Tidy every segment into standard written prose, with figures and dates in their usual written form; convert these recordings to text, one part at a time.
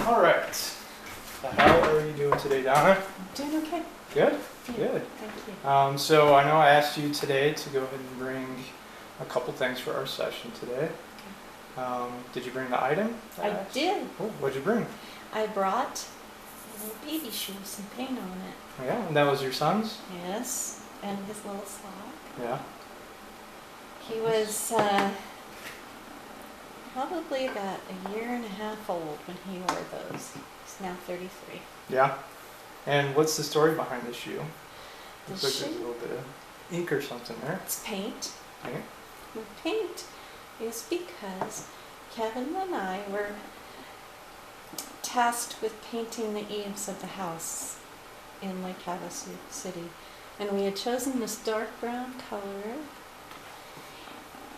All right. How are you doing today, Donna? I'm doing okay. Good? Yeah, Good. thank you. So I know I asked you today to go ahead and bring a couple things for our session today. Did you bring the item? I did. Oh, what'd you bring? I brought a little baby shoe with some paint on it. Oh, yeah, and that was your son's? Yes, and his little sock. Yeah. He was probably about a year and a half old when he wore those. He's now 33. Yeah. And what's the story behind the shoe? The Looks like shoe? there's a little bit of ink or something there. It's paint. Okay. The paint is because Kevin and I were tasked with painting the eaves of the house in Lake Havasu City. And we had chosen this dark brown color.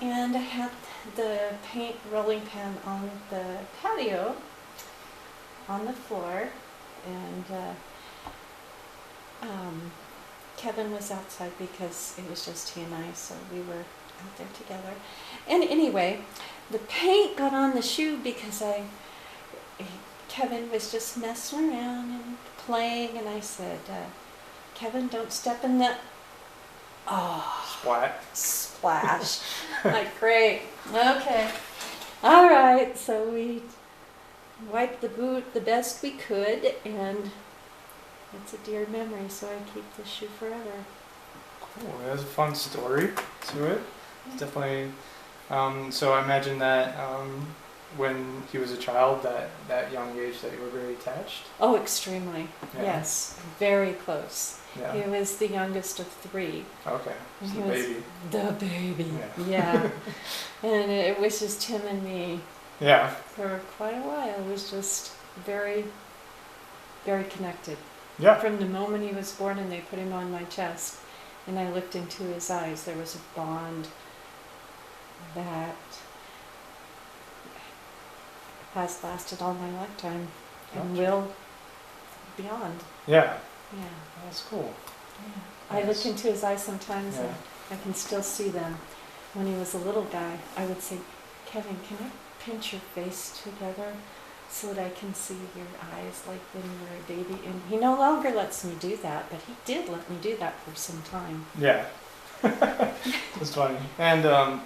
And I had the paint rolling pin on the patio on the floor. And Kevin was outside because it was just he and I, so we were out there together. And anyway, the paint got on the shoe because Kevin was just messing around and playing, and I said, Kevin, don't step in the... Oh, Splat. splash. Like, great. Okay. All right. So we wiped the boot the best we could, and it's a dear memory, so I keep this shoe forever. Cool. There's a fun story to it. It's definitely. So I imagine that when he was a child, that young age, that you were very attached. Oh, extremely. Yeah. Yes. Very close. Yeah. He was the youngest of three. Okay. And So he the was baby. The baby. Yeah. Yeah. And it was just him and me Yeah. for quite a while. It was just very, very connected. Yeah. From the moment he was born and they put him on my chest and I looked into his eyes, there was a bond that has lasted all my lifetime and Gotcha. will beyond. Yeah. Yeah. That's cool. Yeah. I look Nice. into his eyes sometimes Yeah. and I can still see them. When he was a little guy, I would say, Kevin, can I pinch your face together so that I can see your eyes like when you were a baby? And he no longer lets me do that, but he did let me do that for some time. Yeah. That's funny. And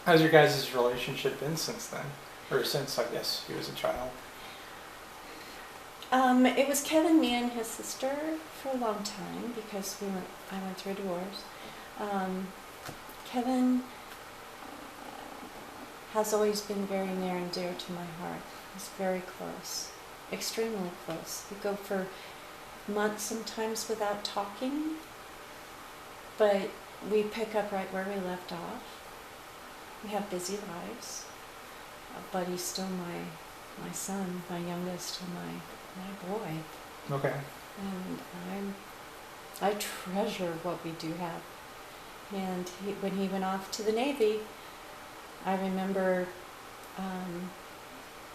how's your guys' relationship been since then? Or since, I guess, he was a child? It was Kevin, me, and his sister for a long time because I went through a divorce. Kevin has always been very near and dear to my heart. He's very close, extremely close. We go for months sometimes without talking, but we pick up right where we left off. We have busy lives, but he's still my son, my youngest, and my boy. Okay. And I treasure what we do have. And when he went off to the Navy, I remember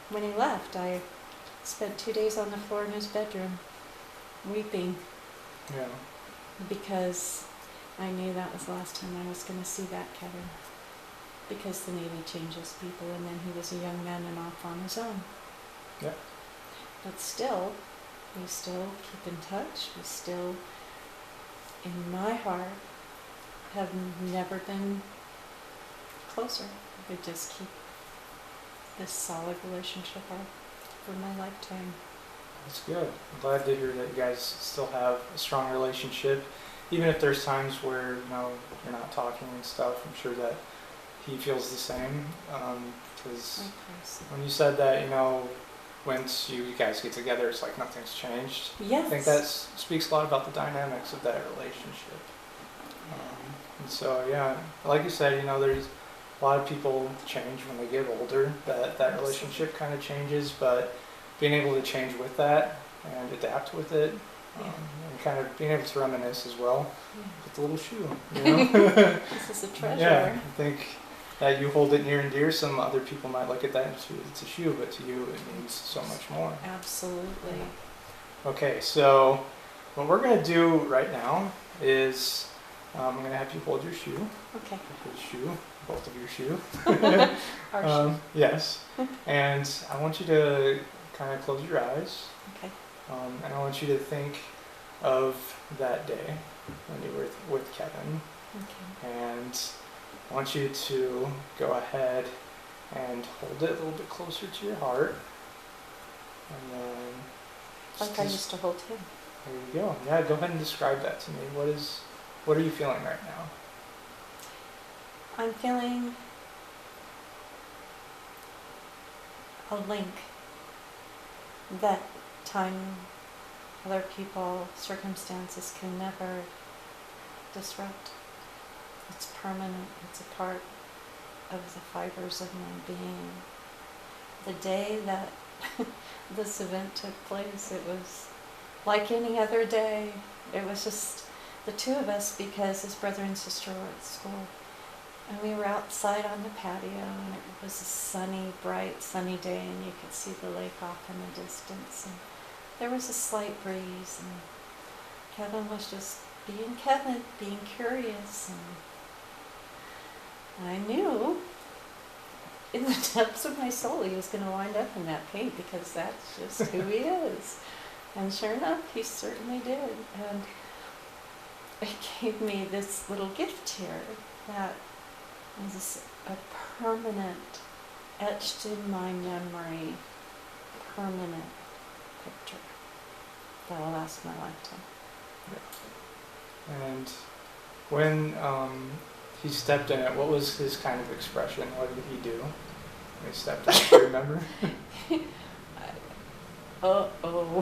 when he left, I spent 2 days on the floor in his bedroom weeping Yeah. because I knew that was the last time I was going to see that Kevin. Because the Navy changes people, and then he was a young man and off on his own. Yeah. But still, we still keep in touch. We still, in my heart, have never been closer. We just keep this solid relationship up for my lifetime. That's good. I'm glad to hear that you guys still have a strong relationship. Even if there's times where, you're not talking and stuff, I'm sure that he feels the same. Because when you said that, once you guys get together, it's like nothing's changed. Yes. I think that speaks a lot about the dynamics of that relationship. And so, yeah, like you said, there's a lot of people change when they get older. That relationship kind of changes, but being able to change with that and adapt with it, and kind of being able to reminisce as well with the little shoe. This is a treasure. Yeah, I think that you hold it near and dear. Some other people might look at that and say it's a shoe, but to you it means so much more. Absolutely. Okay, so what we're going to do right now is I'm going to have you hold your shoe. Okay. His shoe, both of your shoe. Our shoe. Yes. And I want you to kind of close your eyes. Okay. And I want you to think of that day when you were with Kevin. Okay. And I want you to go ahead and hold it a little bit closer to your heart. And then Like I used to hold him. there you go. Yeah, go ahead and describe that to me. What are you feeling right now? I'm feeling a link that time, other people, circumstances can never disrupt. It's permanent. It's a part of the fibers of my being. The day that this event took place, it was like any other day. It was just the two of us because his brother and sister were at school. And we were outside on the patio, and it was a sunny, bright, sunny day, and you could see the lake off in the distance. And there was a slight breeze, and Kevin was just being Kevin, being curious. And I knew in the depths of my soul he was going to wind up in that paint, because that's just who he is. And sure enough, he certainly did. And it gave me this little gift here that is a permanent, etched in my memory, permanent picture that will last my lifetime. And when he stepped in it, what was his kind of expression? What did he do when he stepped in? Do you remember? Uh-oh.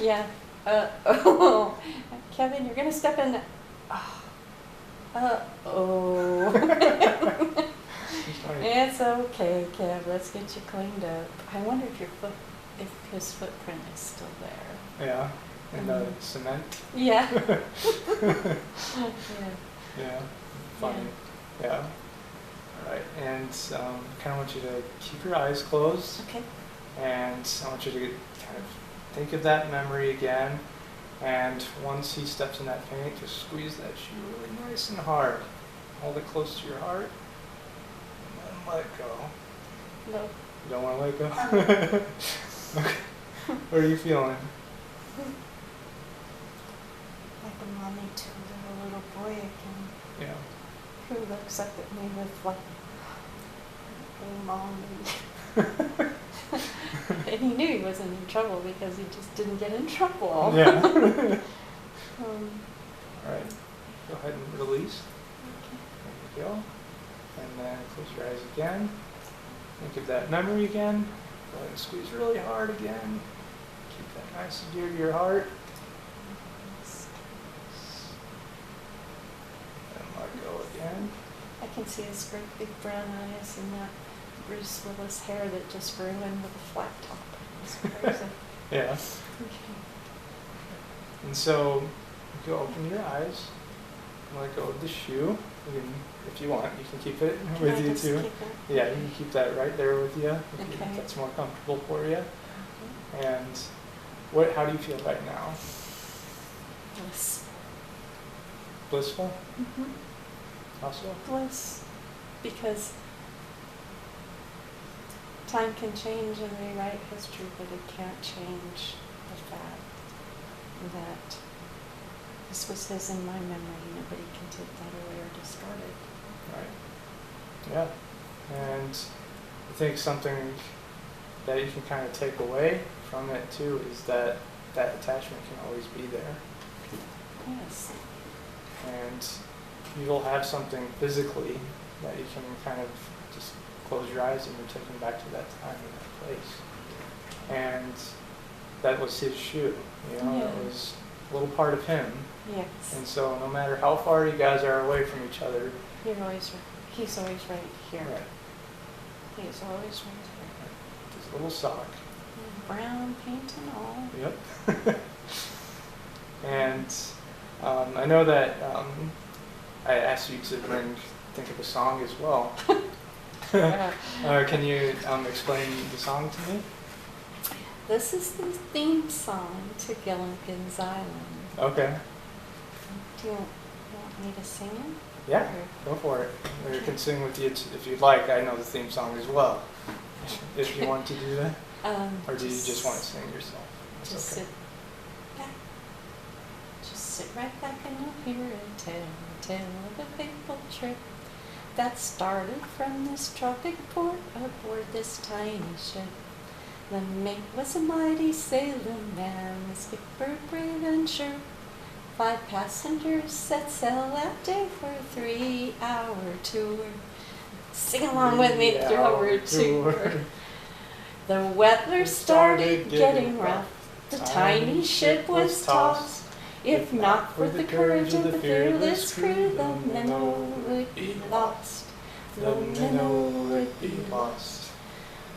Yeah. Uh-oh. Kevin, you're going to step in. Uh-oh. It's okay, Kev. Let's get you cleaned up. I wonder if his footprint is still there. Yeah. In the cement? Yeah. Yeah. Funny. Yeah. All right. And kind of want you to keep your eyes closed. Okay. And I want you to kind of think of that memory again. And once he steps in that paint, just squeeze that shoe really nice and hard. Hold it close to your heart. And then let go. No. You don't want to let go? Okay. What are you feeling? Like a mommy to a little boy again, Yeah. who looks up at me with like, oh, mommy. And he knew he wasn't in trouble because he just didn't get in trouble. Yeah. um, All right. Go ahead and release. okay. There you go. And then close your eyes again. Think of that memory again. Go ahead and squeeze really hard again. Keep that nice and dear to your heart. And let go again. I can see his great big brown eyes and that Bruce Willis hair that just grew in with a flat top. It's crazy. Yeah. Okay. And so you can open your eyes and let go of the shoe. You can, if you want, you can keep it Can with I you just too. keep it? Yeah, you can keep that right there with you if Okay. that's more comfortable for you. Okay. And how do you feel right now? Bliss. Blissful? Mm-hmm. Also? Bliss. Because time can change and rewrite history, but it can't change the fact that this was his in my memory. Nobody can take that away or discard it. Right. Yeah. And I think something that you can kind of take away from it too is that that attachment can always be there. Yes. And you will have something physically that you can kind of just close your eyes and you're taken back to that time and that place. And that was his shoe, you know, that Yeah. was a little part of him. Yes. And so no matter how far you guys are away from each other, You're always right. He's always right here. right, He's always right his little sock. here. Brown paint and all. Yep. And I know that I asked you to think of a song as well. Can you explain the song to me? This is the theme song to Gilligan's Island. Okay. Do you want me to sing it? Yeah, go for it. Or you can sing with you if you'd like. I know the theme song as well. if you want to do that? Or do you Just- just want to sing yourself? That's Just okay. sit back. Just sit right back and you'll hear a tale of a fateful trip that started from this tropic port aboard this tiny ship. The mate was a mighty sailor man, the skipper brave and sure. 5 passengers set sail that day for a 3-hour tour. Sing along with me, 3-hour tour. The weather started getting rough. The tiny ship was tossed. If not for the courage of the fearless crew, the minnow would be lost. The minnow would be lost.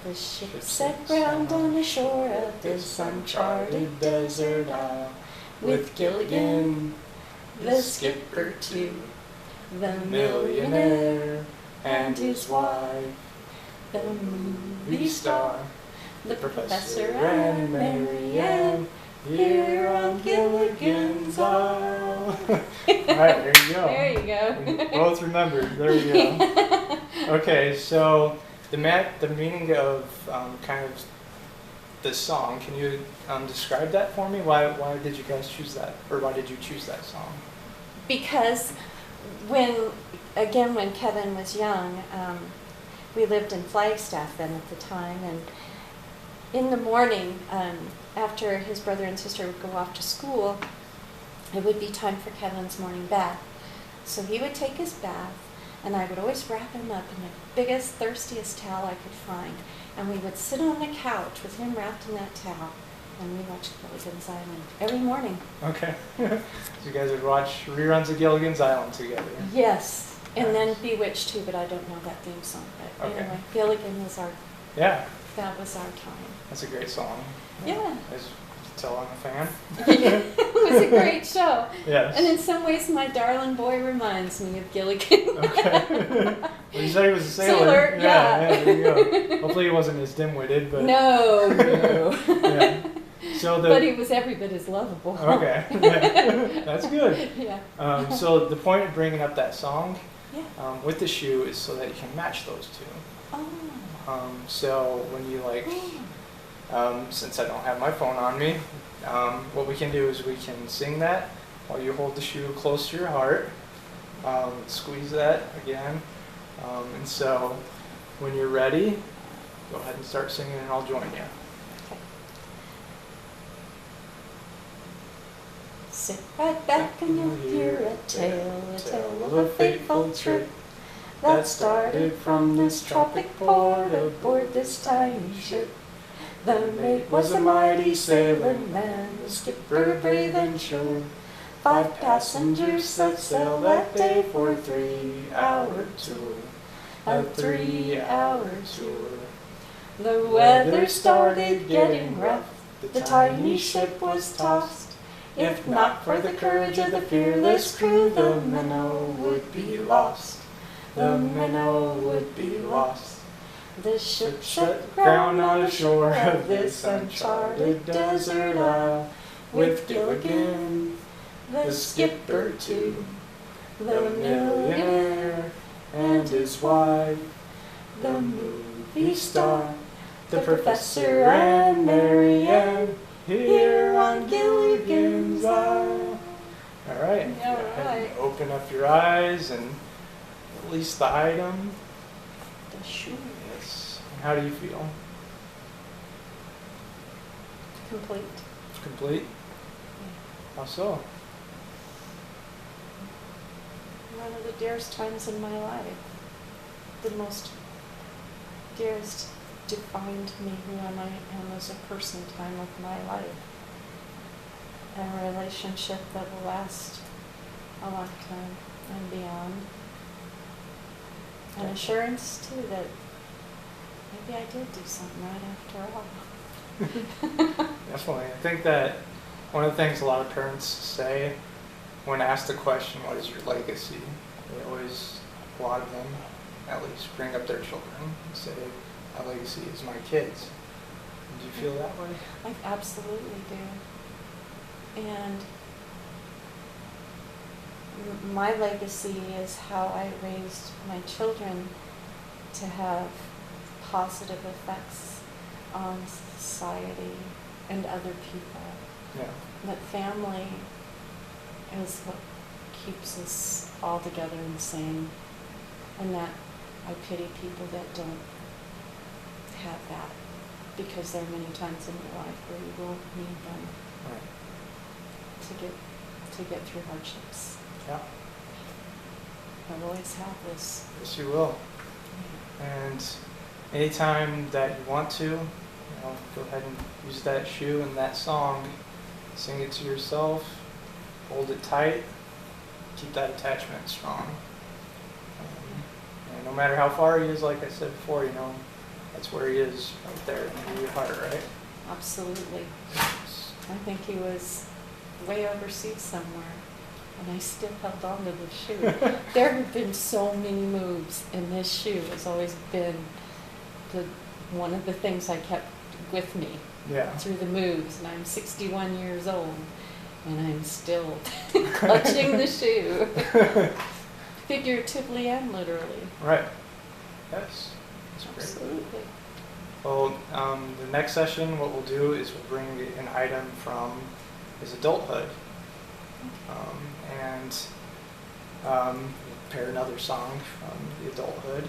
The ship set ground on the shore of this uncharted desert isle, with Gilligan, the skipper too, the millionaire and his wife, the movie star, the professor and Mary Ann, here on Gilligan's Isle. Alright, there you go. There you go. We both remembered. There you go. Okay, so the meaning of kind of this song, can you describe that for me? Why did you guys choose that? Or why did you choose that song? Because when Kevin was young, we lived in Flagstaff then at the time, and in the morning, after his brother and sister would go off to school, it would be time for Kevin's morning bath. So he would take his bath, and I would always wrap him up in the biggest, thirstiest towel I could find, and we would sit on the couch with him wrapped in that towel, and we watched Gilligan's Island every morning. Okay. So you guys would watch reruns of Gilligan's Island together. Yes, and Nice. then Bewitched too, but I don't know that theme song. But Okay. anyway, Gilligan was Yeah, that was our time. that's a great song. Yeah. As you can tell, I'm a fan. It was a great show. Yes. And in some ways, my darling boy reminds me of Gilligan. Okay. Well, you said he was a sailor. Sailor, yeah. There you go. Hopefully he wasn't as dim-witted, but No. yeah. So But he was every bit as lovable. Okay. Yeah. That's good. Yeah. So the point of bringing up that song Yeah. with the shoe is so that you can match those two. Oh. So when you since I don't have my phone on me, what we can do is we can sing that while you hold the shoe close to your heart. Squeeze that again. And so when you're ready, go ahead and start singing and I'll join you. Sit right back and you'll hear a tale of a fateful trip that started from this tropic port aboard this tiny ship. The mate was a mighty sailor man, the skipper brave and sure. 5 passengers set sail that day for a 3-hour tour. A 3-hour tour. The weather started getting rough. The tiny ship was tossed. If not for the courage of the fearless crew, the minnow would be lost. The minnow would be lost. The ship set ground on the shore of this uncharted desert isle, with Gilligan, the skipper too, the millionaire and his wife, the movie star, the professor and Mary Ann, here on Gilligan's Isle. All right. Yeah, Go ahead and right. open up your eyes and release the item. The shoe. Yes. How do you feel? Complete. Complete? How so? One of the dearest times in my life. The most dearest defined me who I am as a person time of my life. And a relationship that will last a lifetime and beyond. An assurance too that maybe I did do something right after all. Definitely. I think that one of the things a lot of parents say when asked the question, what is your legacy? They always, a lot of them at least, bring up their children and say, my legacy is my kids. Do you feel that way? I absolutely do. And my legacy is how I raised my children to have positive effects on society and other people. Yeah. That family is what keeps us all together and sane. And that I pity people that don't have that, because there are many times in your life where you will need them Right. to get through hardships. Yeah. I'll always have this. Yes, you will. And anytime that you want to, go ahead and use that shoe and that song, sing it to yourself, hold it tight, keep that attachment strong. And no matter how far he is, like I said before, that's where he is, right there in your heart, right? Absolutely. I think he was way overseas somewhere, and I still held on to the shoe. There have been so many moves, and this shoe has always been one of the things I kept with me through the moves. And I'm 61 years old, and I'm still clutching the shoe, figuratively and literally. Right. Yes. That's great. Absolutely. Well, the next session, what we'll do is we'll bring an item from his adulthood, and pair another song from the adulthood.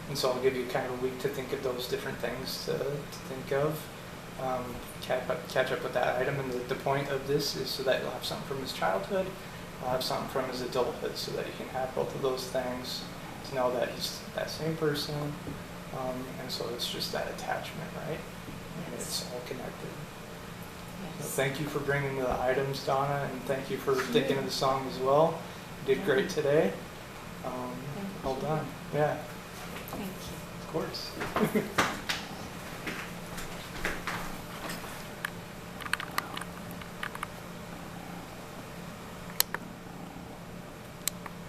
And so I'll give you kind of a week to think of those different things to think of, catch up with that item. And the point of this is so that you'll have something from his childhood, you'll have something from his adulthood, so that you can have both of those things to know that he's that same person. And so it's just that attachment, right? And it's all connected. Yes. So thank you for bringing the items, Donna, and thank you for thinking of the song as well. You did great today. Well done. Yeah. Thank you. Of course.